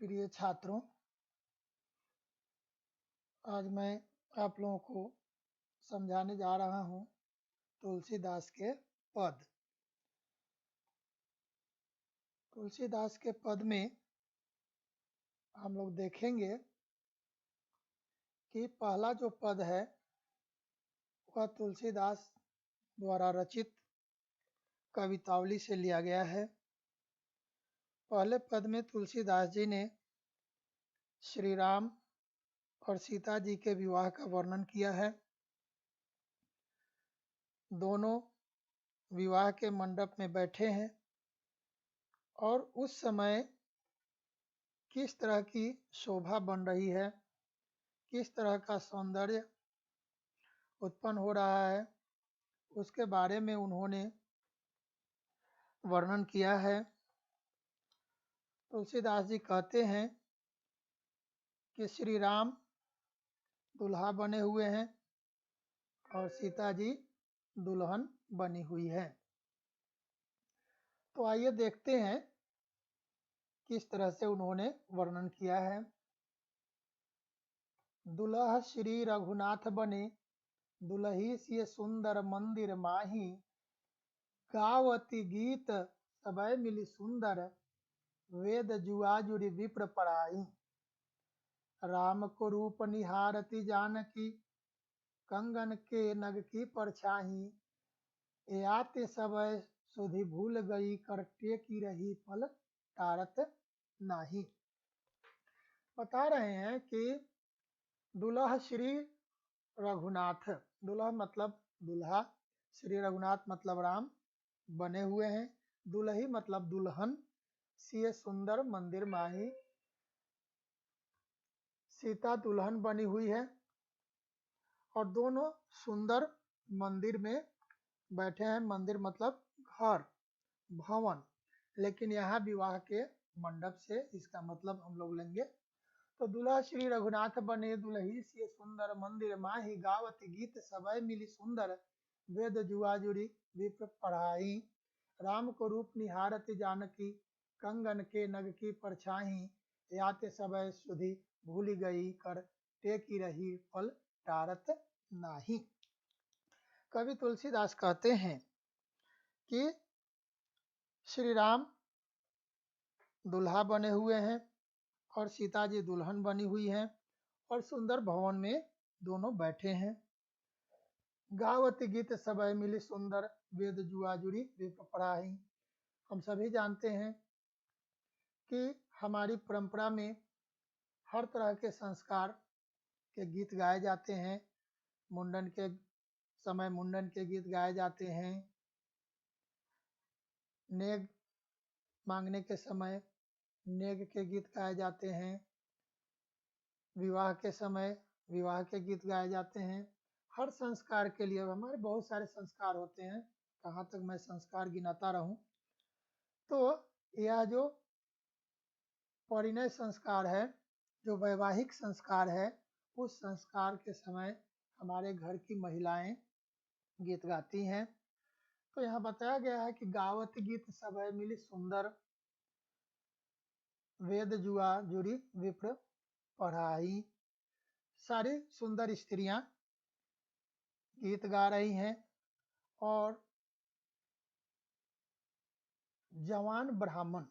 प्रिय छात्रों, आज मैं आप लोगों को समझाने जा रहा हूँ तुलसीदास के पद। तुलसीदास के पद में हम लोग देखेंगे कि पहला जो पद है वह तुलसीदास द्वारा रचित कवितावली से लिया गया है। पहले पद में तुलसीदास जी ने श्री राम और सीता जी के विवाह का वर्णन किया है। दोनों विवाह के मंडप में बैठे हैं और उस समय किस तरह की शोभा बन रही है, किस तरह का सौंदर्य उत्पन्न हो रहा है, उसके बारे में उन्होंने वर्णन किया है। तुलसीदास जी कहते हैं कि श्री राम दुल्हा बने हुए हैं और सीता जी दुल्हन बनी हुई है। तो आइए देखते हैं किस तरह से उन्होंने वर्णन किया है। दुल्हा श्री रघुनाथ बने, दुल्ही सिय सुंदर मंदिर माही, गावती गीत सबय मिली सुंदर, वेद जुआजुरी विप्र पढ़ाई। राम को रूप निहारती जानकी, कंगन के नग की परछाही, याते सबय सुधि भूल गई, करटे की रही पल टारत नाही। बता रहे हैं कि दुल्हा श्री रघुनाथ, दुल्हा मतलब दुल्हा, श्री रघुनाथ मतलब राम बने हुए हैं, दुल्ही मतलब दुल्हन, सिय सुंदर मंदिर माही, सीता दुल्हन बनी हुई है और दोनों सुंदर मंदिर में बैठे हैं। मंदिर मतलब घर, भवन, लेकिन यहाँ विवाह के मंडप से इसका मतलब हम लोग लेंगे। तो दुल्हा श्री रघुनाथ बने, दुल्ही सिय सुंदर मंदिर माही, गावत गीत सबय मिली सुंदर, वेद जुआजुरी विप्र पढ़ाई। राम को रूप निहारत जानकी, कंगन के नग की परछाही, याते सबय सुधि भूल गई, कर टेकी रही फल टारत नाही। कवि तुलसीदास कहते हैं कि श्री राम दुल्हा बने हुए हैं और सीता जी दुल्हन बनी हुई हैं और सुंदर भवन में दोनों बैठे हैं। गावत गीत सबय मिली सुंदर, वेद जुआजुरी विप्र पढ़ाई। हम सभी जानते हैं कि हमारी परंपरा में हर तरह के संस्कार के गीत गाए जाते हैं। मुंडन के समय मुंडन के गीत गाए जाते हैं, नेग मांगने के समय नेग के गीत गाए जाते हैं, विवाह के समय विवाह के गीत गाए जाते हैं। हर संस्कार के लिए हमारे बहुत सारे संस्कार होते हैं, कहाँ तक मैं संस्कार गिनाता रहूं। तो यह जो परिणय संस्कार है, जो वैवाहिक संस्कार है, उस संस्कार के समय हमारे घर की महिलाएं गीत गाती हैं। तो यहाँ बताया गया है कि गावत गीत सबय मिली सुंदर, वेद जुआ जुरी विप्र पढ़ाई। सारी सुंदर स्त्रियां गीत गा रही हैं और जवान ब्राह्मण,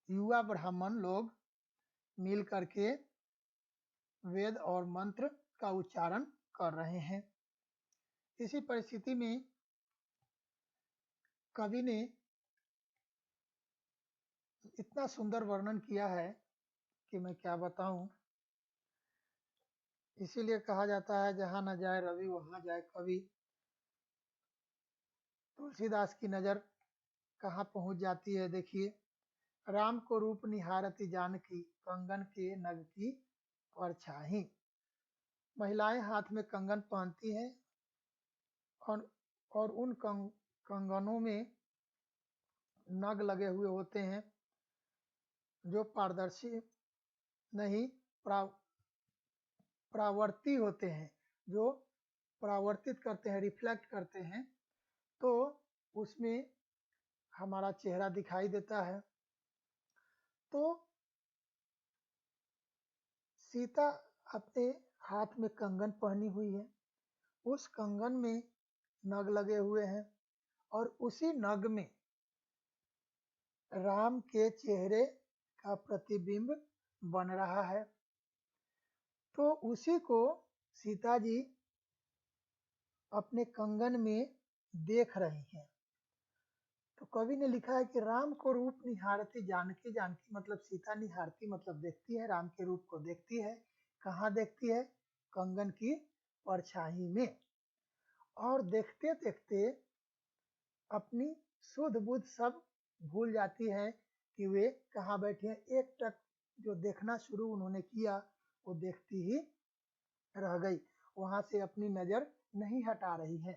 युवा ब्राह्मण लोग मिल करके वेद और मंत्र का उच्चारण कर रहे हैं। इसी परिस्थिति में कवि ने इतना सुंदर वर्णन किया है कि मैं क्या बताऊं। इसीलिए कहा जाता है जहां न जाए रवि वहां जाए कवि। तुलसीदास की नजर कहाँ पहुंच जाती है, देखिए। राम को रूप निहारती जानकी, कंगन के नग की परछाई। महिलाएं हाथ में कंगन पहनती हैं और उन कंगनों में नग लगे हुए होते हैं जो पारदर्शी नहीं, परावर्ती होते हैं, जो परावर्तित करते हैं, रिफ्लेक्ट करते हैं, तो उसमें हमारा चेहरा दिखाई देता है। तो सीता अपने हाथ में कंगन पहनी हुई है, उस कंगन में नग लगे हुए हैं और उसी नग में राम के चेहरे का प्रतिबिंब बन रहा है। तो उसी को सीता जी अपने कंगन में देख रही हैं। तो कवि ने लिखा है कि राम को रूप निहारती जानकी, जानकी मतलब सीता, निहारती मतलब देखती है, राम के रूप को देखती है। कहाँ देखती है? कंगन की परछाई में। और देखते देखते अपनी सुध बुध सब भूल जाती है कि वे कहाँ बैठे हैं। एक टक जो देखना शुरू उन्होंने किया वो देखती ही रह गई, वहां से अपनी नजर नहीं हटा रही है।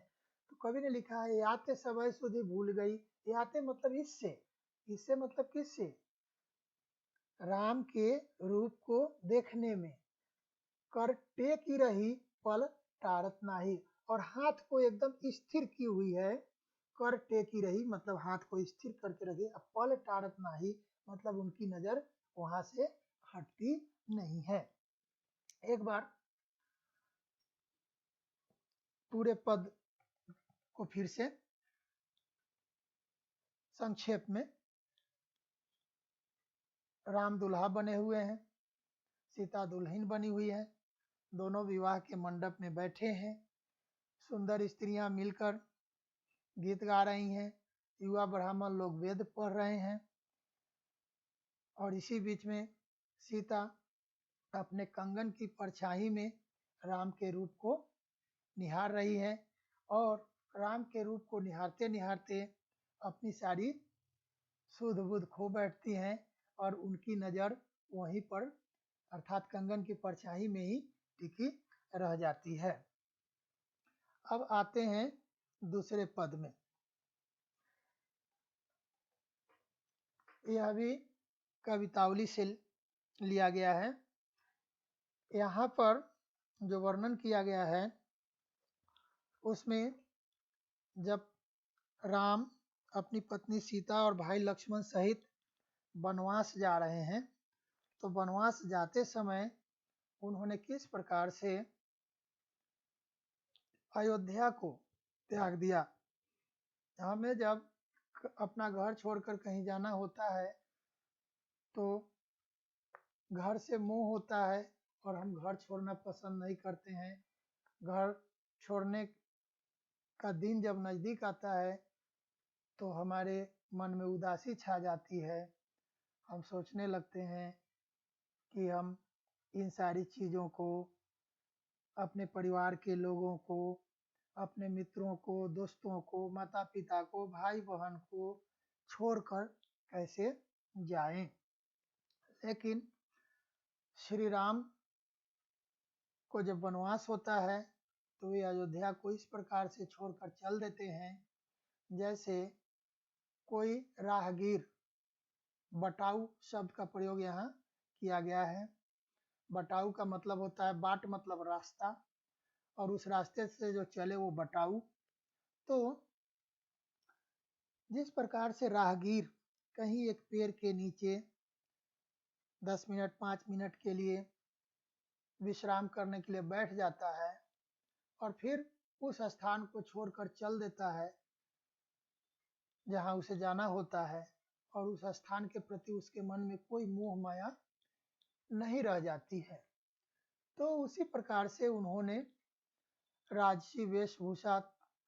तो कवि ने लिखा है याते समय सुधि भूल गई। याते मतलब इससे, इससे मतलब किससे? राम के रूप को देखने में। कर टेकी रही पल टारत नाही, और हाथ को एकदम स्थिर की हुई है। कर टेकी रही मतलब हाथ को स्थिर करके रखे, अब पल टारत नाही मतलब उनकी नजर वहां से हटती नहीं है। एक बार पूरे पद को फिर से संक्षेप में। राम दुल्हा बने हुए हैं, सीता दुल्हन बनी हुई है, दोनों विवाह के मंडप में बैठे हैं। सुंदर स्त्रियां मिलकर गीत गा रही हैं, युवा ब्राह्मण लोग वेद पढ़ रहे हैं, और इसी बीच में सीता अपने कंगन की परछाई में राम के रूप को निहार रही है, और राम के रूप को निहारते निहारते अपनी सारी सुध बुध खो बैठती हैं, और उनकी नज़र वहीं पर अर्थात कंगन की परछाई में ही टिकी रह जाती है। अब आते हैं दूसरे पद में। यह भी कवितावली से लिया गया है। यहाँ पर जो वर्णन किया गया है उसमें जब राम अपनी पत्नी सीता और भाई लक्ष्मण सहित वनवास जा रहे हैं, तो वनवास जाते समय उन्होंने किस प्रकार से अयोध्या को त्याग दिया। हमें जब अपना घर छोड़कर कहीं जाना होता है तो घर से मोह होता है और हम घर छोड़ना पसंद नहीं करते हैं। घर छोड़ने का दिन जब नज़दीक आता है तो हमारे मन में उदासी छा जाती है। हम सोचने लगते हैं कि हम इन सारी चीज़ों को, अपने परिवार के लोगों को, अपने मित्रों को, दोस्तों को, माता पिता को, भाई बहन को छोड़कर कैसे जाएं। लेकिन श्री राम को जब वनवास होता है तो वे अयोध्या को इस प्रकार से छोड़कर चल देते हैं जैसे कोई राहगीर। बटाऊ शब्द का प्रयोग यहाँ किया गया है। बटाऊ का मतलब होता है, बाट मतलब रास्ता, और उस रास्ते से जो चले वो बटाऊ। तो जिस प्रकार से राहगीर कहीं एक पेड़ के नीचे 10 मिनट 5 मिनट के लिए विश्राम करने के लिए बैठ जाता है और फिर उस स्थान को छोड़कर चल देता है जहां उसे जाना होता है, और उस स्थान के प्रति उसके मन में कोई मोह माया नहीं रह जाती है, तो उसी प्रकार से उन्होंने राजसी वेशभूषा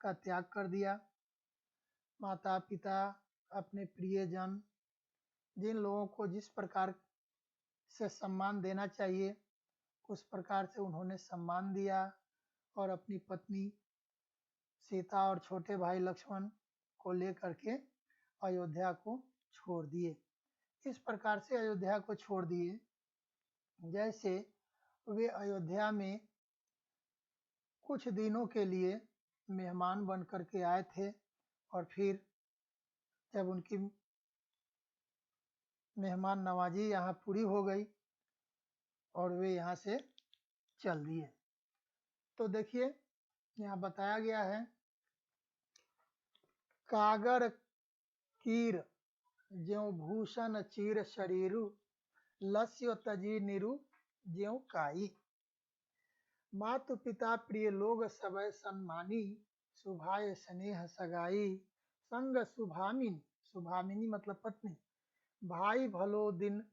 का त्याग कर दिया। माता पिता, अपने प्रियजन, जिन लोगों को जिस प्रकार से सम्मान देना चाहिए उस प्रकार से उन्होंने सम्मान दिया, और अपनी पत्नी सीता और छोटे भाई लक्ष्मण को लेकर के अयोध्या को छोड़ दिए। इस प्रकार से अयोध्या को छोड़ दिए जैसे वे अयोध्या में कुछ दिनों के लिए मेहमान बन कर के आए थे, और फिर जब उनकी मेहमान नवाजी यहाँ पूरी हो गई और वे यहाँ से चल दिए। तो देखिए यहाँ बताया गया है, कागर कीर ज्यों भूषण चीर शरीरु, लस्यो तजी निरु ज्यों काई। मातु पिता प्रिय लोग सबय सन्मानी, सुभाय स्नेह सगाई। संग शुभामिनी, शुभामिनी मतलब पत्नी, भाई भलो दिन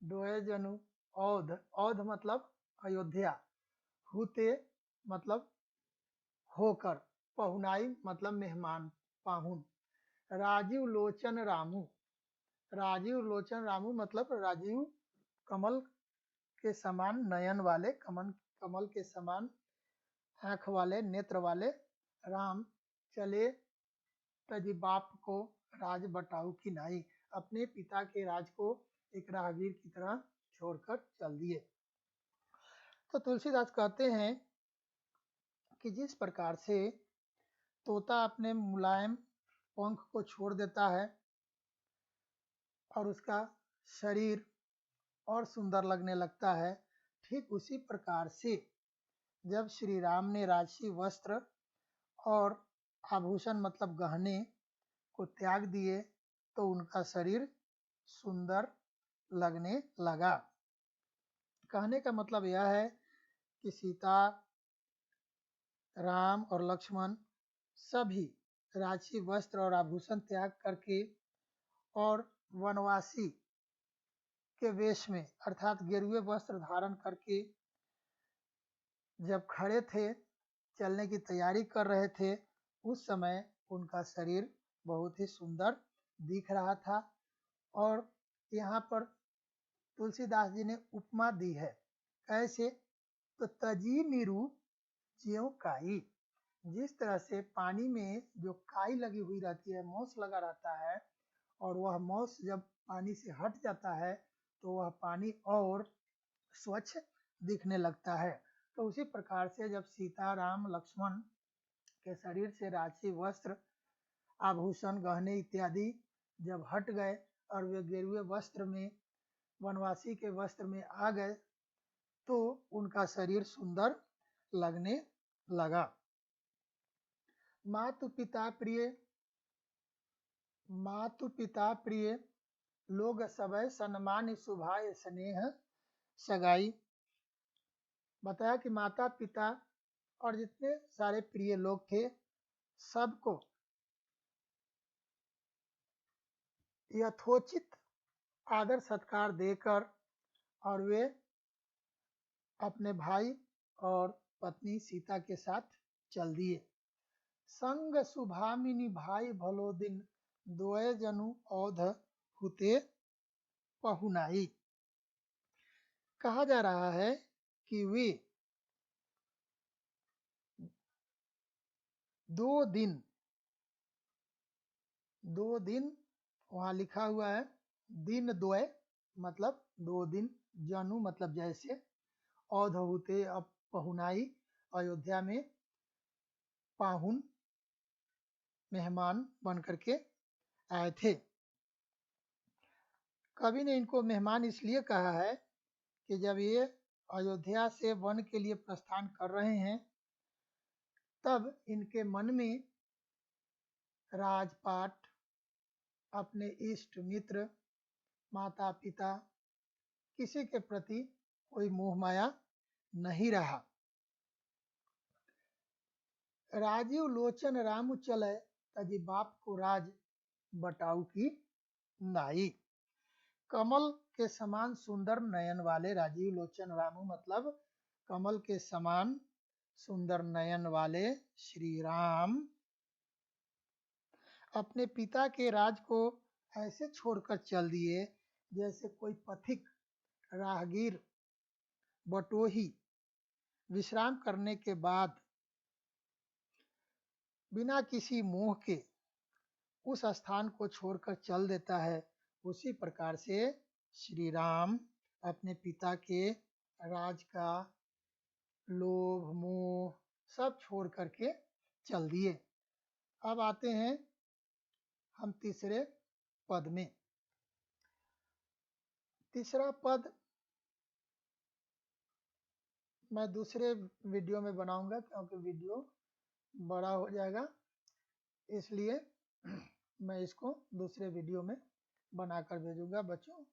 दोय जनु, औध, औध मतलब अयोध्या, हुते मतलब होकर, पहुनाई मतलब मेहमान पाहुन। राजीव लोचन रामू, राजीव लोचन रामू मतलब राजीव कमल के समान नयन वाले, कमल के समान आंख वाले, नेत्र वाले राम चले तजी बाप को राज बटाऊ की नाई, अपने पिता के राज को एक राहगीर की तरह छोड़कर चल दिए। तो तुलसीदास कहते हैं कि जिस प्रकार से तोता अपने मुलायम पंख को छोड़ देता है और उसका शरीर और सुंदर लगने लगता है, ठीक उसी प्रकार से जब श्री राम ने राजसी वस्त्र और आभूषण मतलब गहने को त्याग दिए तो उनका शरीर सुंदर लगने लगा। कहने का मतलब यह है कि सीता, राम और लक्ष्मण सभी राजसी वस्त्र और आभूषण त्याग करके और वनवासी के वेश में अर्थात गेरुए वस्त्र धारण करके जब खड़े थे, चलने की तैयारी कर रहे थे, उस समय उनका शरीर बहुत ही सुंदर दिख रहा था। और यहाँ पर तुलसीदास जी ने उपमा दी है, कैसे? तो तजी नीरू ज्यों काई, जिस तरह से पानी में जो काई लगी हुई रहती है, मौस लगा रहता है, और वह मौस जब पानी से हट जाता है तो वह पानी और स्वच्छ दिखने लगता है। तो उसी प्रकार से जब सीता, राम, लक्ष्मण के शरीर से राजसी वस्त्र, आभूषण, गहने इत्यादि जब हट गए और वे गेरुए वस्त्र में, वनवासी के वस्त्र में आ गए, तो उनका शरीर सुंदर लगने लगा। मातु पिता प्रिय, मातु पिता प्रिय लोग सबय सन्मान, सुभाय स्नेह सगाई। बताया कि माता पिता और जितने सारे प्रिय लोग थे, सबको यथोचित आदर सत्कार देकर और वे अपने भाई और पत्नी सीता के साथ चल दिए। संग शुभामिनी भाई भलो दिन, दोय जनु औध हुते पहुनाई। कहा जा रहा है कि वे 2 दिन, 2 दिन वहाँ लिखा हुआ है, दिन द्वय मतलब 2 दिन, जनु मतलब जैसे, औध हुते अब पहुनाई अयोध्या में पाहुन मेहमान बन करके आए थे। कवि ने इनको मेहमान इसलिए कहा है कि जब ये अयोध्या से वन के लिए प्रस्थान कर रहे हैं, तब इनके मन में राजपाट, अपने इष्ट मित्र, माता पिता, किसी के प्रति कोई मोह माया नहीं रहा। राजीव लोचन रामु चले तजी बाप को राज बटाऊ की नाई। कमल के समान सुंदर नयन वाले राजीव लोचन रामू मतलब कमल के समान सुंदर नयन वाले श्री राम अपने पिता के राज को ऐसे छोड़कर चल दिए जैसे कोई पथिक, राहगीर, बटोही विश्राम करने के बाद बिना किसी मोह के उस स्थान को छोड़कर चल देता है, उसी प्रकार से श्री राम अपने पिता के राज का लोभ, मोह सब छोड़ करके चल दिए। अब आते हैं हम तीसरे पद में। तीसरा पद मैं दूसरे वीडियो में बनाऊंगा, क्योंकि वीडियो बड़ा हो जाएगा, इसलिए मैं इसको दूसरे वीडियो में बनाकर भेजूंगा बच्चों।